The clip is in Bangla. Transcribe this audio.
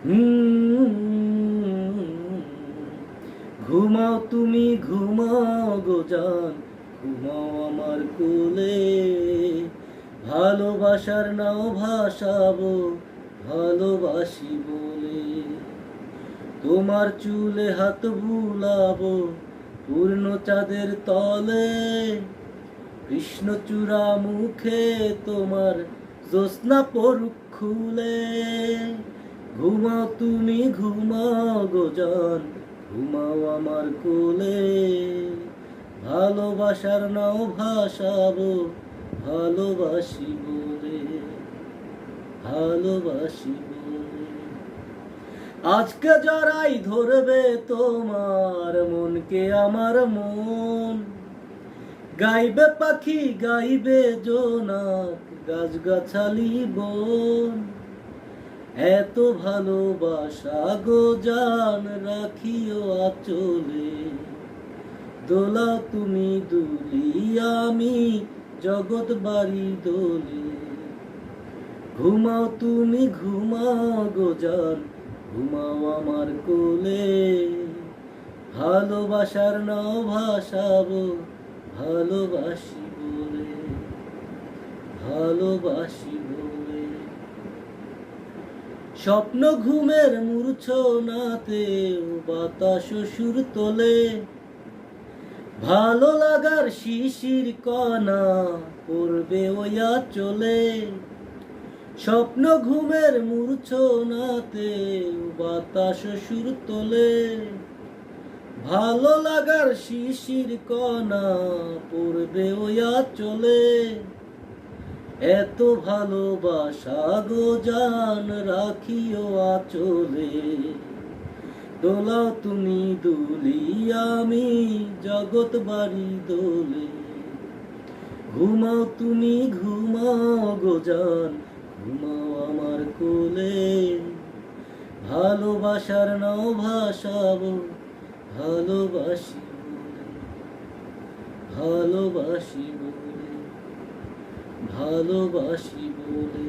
হুম, ঘুমাও তুমি ঘুমাও গো জান, ঘুমাও আমার কোলে। ভালোবাসার নাও ভাসাবো, ভালোবাসি বলে। তোমার চুলে হাত বুলাবো পূর্ণ চাঁদের তলে। কৃষ্ণচূড়া মুখে তোমার জ্যোৎস্না পরুক খুলে। ঘুমাও তুমি ঘুমাও গো জান, ঘুমাও আমার কোলে। ভালোবাসার নাও ভাসাবো, ভালোবাসি বলে, ভালোবাসি বলে। আজকে জড়াই ধরবে তোমার মনকে আমার মন। গাইবে পাখি গাইবে জোনাক, গাছগাছালি বন। এত ভালোবাসা গো জান রাখিও আঁচলে। দোলা তুমি দুলি আমি জগৎ বাড়ি দোলে। ঘুমাও তুমি ঘুমাও গো জান, ঘুমাও আমার কোলে। ভালোবাসার নাও ভাসাবো, ভালোবাসি বলে, ভালোবাসি বলে। স্বপ্ন ঘুমের মূর্ছনাতে বাতাস সুর তোলে। ভালো লাগার শিশির কণা পড়বে ওয়া চলে। স্বপ্ন ঘুমের মূর্ছনাতে বাতাস সুর তোলে। ভালো লাগার শিশির কণা পড়বে ওয়া চলে। এত ভালোবাসা গো জান রাখিও আঁচলে। দোলাও তুমি দুলি আমি জগৎ বাড়ি দোলে। ঘুমাও তুমি ঘুমাও গো জান, ঘুমাও আমার কোলে। ভালোবাসার নাও ভাসাবো, ভালোবাসি বলে, ভালোবাসি বলে, ভালোবাসি বলে।